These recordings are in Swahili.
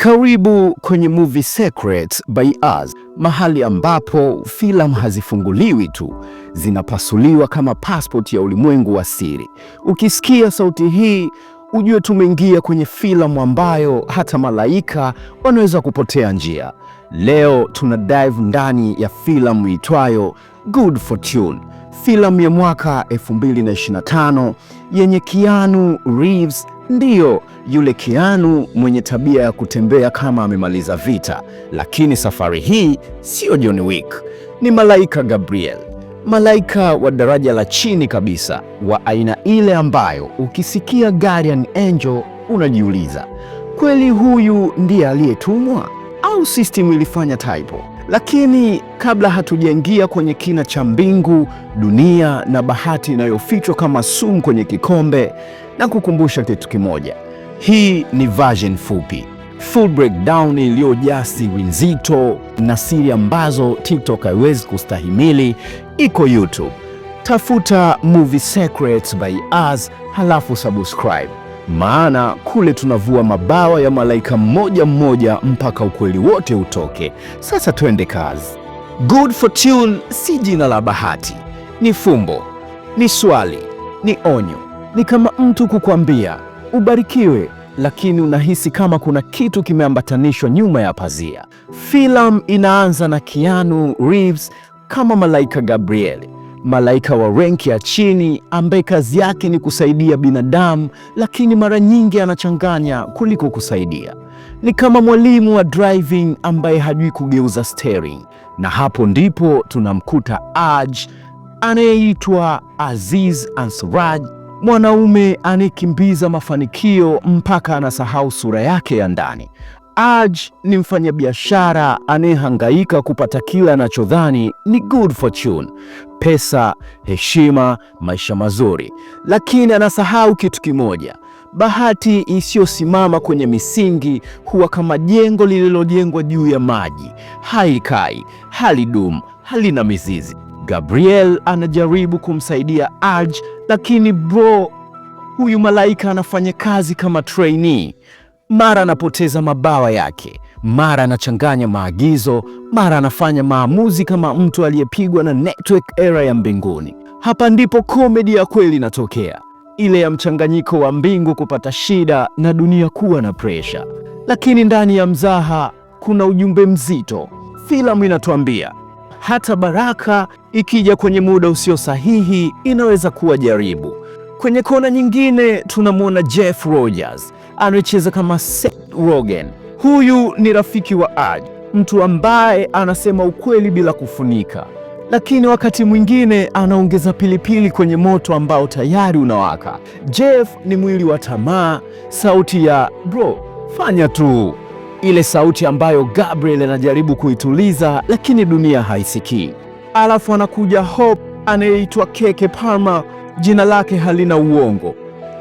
Karibu kwenye Movie Secrets by Us, mahali ambapo filamu hazifunguliwi tu, zinapasuliwa kama passport ya ulimwengu wa siri. Ukisikia sauti hii, ujue tumeingia kwenye filamu ambayo hata malaika wanaweza kupotea njia. Leo tuna dive ndani ya filamu itwayo Good Fortune, filamu ya mwaka 2025 yenye Keanu Reeves. Ndiyo, yule Keanu mwenye tabia ya kutembea kama amemaliza vita, lakini safari hii sio John Wick, ni malaika Gabriel. Malaika wa daraja la chini kabisa, wa aina ile ambayo ukisikia Guardian Angel unajiuliza, kweli huyu ndiye aliyetumwa au system ilifanya typo? Lakini kabla hatujaingia kwenye kina cha mbingu, dunia na bahati inayofichwa kama sumu kwenye kikombe, na kukumbusha kitu kimoja. Hii ni version fupi, full breakdown iliyojaa siri nzito na siri ambazo TikTok haiwezi kustahimili. Iko YouTube, tafuta Movie Secrets by Us, halafu subscribe, maana kule tunavua mabawa ya malaika mmoja mmoja mpaka ukweli wote utoke. Sasa twende kazi. Good Fortune si jina la bahati, ni fumbo, ni swali, ni onyo. Ni kama mtu kukwambia ubarikiwe, lakini unahisi kama kuna kitu kimeambatanishwa nyuma ya pazia. Filamu inaanza na Keanu Reeves kama malaika Gabriel, malaika wa renki ya chini ambaye kazi yake ni kusaidia binadamu, lakini mara nyingi anachanganya kuliko kusaidia. Ni kama mwalimu wa driving ambaye hajui kugeuza steering. Na hapo ndipo tunamkuta Aj anayeitwa Aziz Ansari, mwanaume anayekimbiza mafanikio mpaka anasahau sura yake ya ndani. Aj ni mfanyabiashara anayehangaika kupata kila anachodhani ni good fortune: pesa, heshima, maisha mazuri, lakini anasahau kitu kimoja: bahati isiyosimama kwenye misingi huwa kama jengo lililojengwa juu ya maji, haikai, halidumu, halina mizizi. Gabriel anajaribu kumsaidia Aj, lakini huyu malaika anafanya kazi kama trainee. Mara anapoteza mabawa yake, mara anachanganya maagizo, mara anafanya maamuzi kama mtu aliyepigwa na network error ya mbinguni. Hapa ndipo komedi ya kweli inatokea, ile ya mchanganyiko wa mbingu kupata shida na dunia kuwa na presha. Lakini ndani ya mzaha kuna ujumbe mzito. Filamu inatuambia hata baraka ikija kwenye muda usio sahihi inaweza kuwa jaribu. Kwenye kona nyingine tunamwona Jeff Rogers anacheza kama Seth Rogen. Huyu ni rafiki wa Aj, mtu ambaye anasema ukweli bila kufunika, lakini wakati mwingine anaongeza pilipili kwenye moto ambao tayari unawaka. Jeff ni mwili wa tamaa, sauti ya bro, fanya tu, ile sauti ambayo Gabriel anajaribu kuituliza lakini dunia haisikii. Alafu anakuja Hope anayeitwa Keke Palmer, jina lake halina uongo.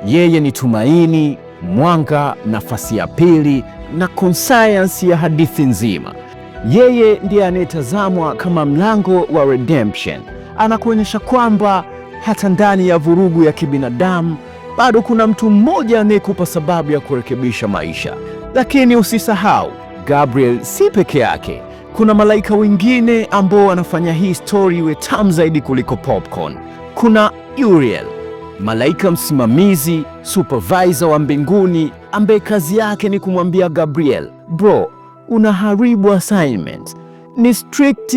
Yeye ni tumaini, mwanga, nafasi ya pili na conscience ya hadithi nzima. Yeye ndiye anayetazamwa kama mlango wa redemption. Anakuonyesha kwamba hata ndani ya vurugu ya kibinadamu bado kuna mtu mmoja anayekupa sababu ya kurekebisha maisha. Lakini usisahau, Gabriel si peke yake. Kuna malaika wengine ambao wanafanya hii story iwe tamu zaidi kuliko popcorn. Kuna Uriel, malaika msimamizi, supervisor wa mbinguni, ambaye kazi yake ni kumwambia Gabriel, bro, unaharibu assignment. Ni strict,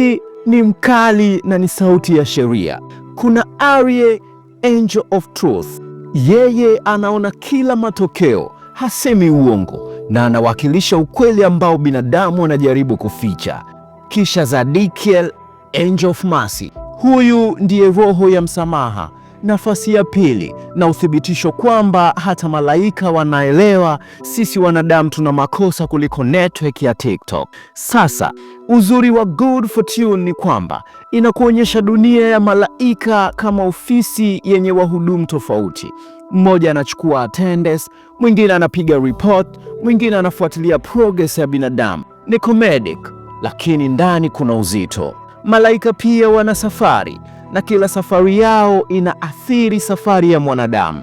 ni mkali na ni sauti ya sheria. Kuna Arie, angel of truth. Yeye anaona kila matokeo, hasemi uongo na anawakilisha ukweli ambao binadamu anajaribu kuficha. Kisha Zadikiel, angel of mercy. Huyu ndiye roho ya msamaha, nafasi ya pili na uthibitisho kwamba hata malaika wanaelewa sisi wanadamu tuna makosa kuliko network ya TikTok. Sasa uzuri wa Good Fortune ni kwamba inakuonyesha dunia ya malaika kama ofisi yenye wahudumu tofauti. Mmoja anachukua attendance, mwingine anapiga report, mwingine anafuatilia progress ya binadamu. Ni comedic, lakini ndani kuna uzito. Malaika pia wana safari, na kila safari yao inaathiri safari ya mwanadamu.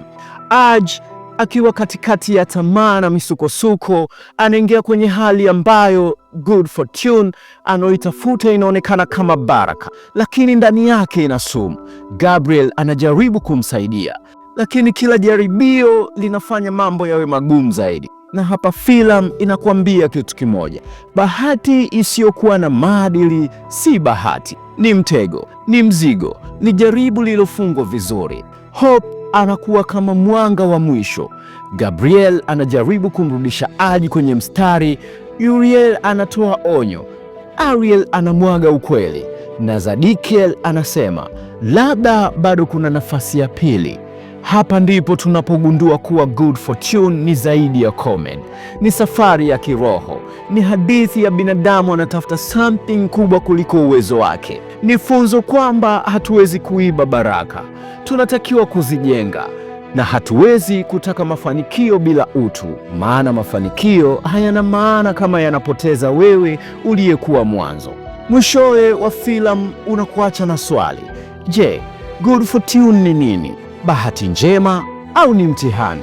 Aj Akiwa katikati ya tamaa na misukosuko, anaingia kwenye hali ambayo good fortune anaoitafuta inaonekana kama baraka, lakini ndani yake ina sumu. Gabriel anajaribu kumsaidia, lakini kila jaribio linafanya mambo yawe magumu zaidi. Na hapa filamu inakuambia kitu kimoja: bahati isiyokuwa na maadili si bahati, ni mtego, ni mzigo, ni jaribu lililofungwa vizuri. Hope anakuwa kama mwanga wa mwisho. Gabriel anajaribu kumrudisha Aji kwenye mstari. Uriel anatoa onyo. Ariel anamwaga ukweli, na Zadikiel anasema labda bado kuna nafasi ya pili. Hapa ndipo tunapogundua kuwa good fortune ni zaidi ya comment. Ni safari ya kiroho, ni hadithi ya binadamu anatafuta something kubwa kuliko uwezo wake. Ni funzo kwamba hatuwezi kuiba baraka, tunatakiwa kuzijenga, na hatuwezi kutaka mafanikio bila utu, maana mafanikio hayana maana kama yanapoteza wewe uliyekuwa mwanzo. Mwishowe wa filamu unakuacha na swali: je, good fortune ni nini? Bahati njema au ni mtihani?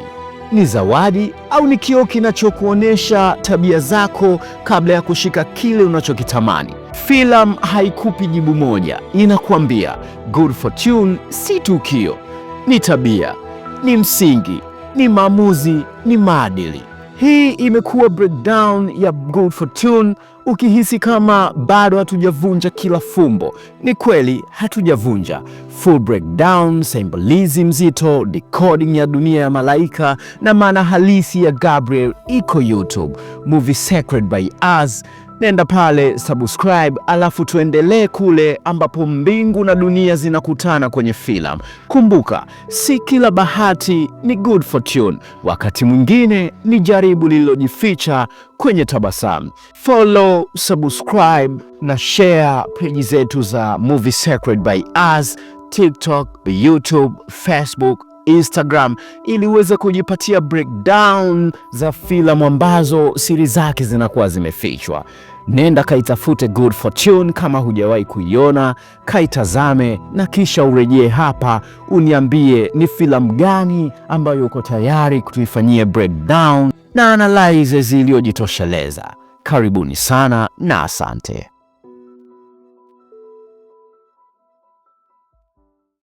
Ni zawadi au ni kioo kinachokuonesha tabia zako kabla ya kushika kile unachokitamani? Filamu haikupi jibu moja, inakwambia good fortune si tukio, ni tabia, ni msingi, ni maamuzi, ni maadili. Hii imekuwa breakdown ya good fortune. Ukihisi kama bado hatujavunja kila fumbo, ni kweli hatujavunja. Full breakdown, symbolism nzito, decoding ya dunia ya malaika na maana halisi ya Gabriel iko YouTube, Movie Secret by Us. Nenda pale subscribe, alafu tuendelee kule ambapo mbingu na dunia zinakutana kwenye filamu. Kumbuka, si kila bahati ni good fortune. Wakati mwingine ni jaribu lililojificha kwenye tabasamu. Follow, subscribe na share peji zetu za Movie Secret by Us, TikTok, YouTube, Facebook, Instagram, ili uweze kujipatia breakdown za filamu ambazo siri zake zinakuwa zimefichwa. Nenda kaitafute good fortune kama hujawahi kuiona, kaitazame na kisha urejee hapa uniambie ni filamu gani ambayo uko tayari kutuifanyia breakdown na analysis iliyojitosheleza. Karibuni sana na asante.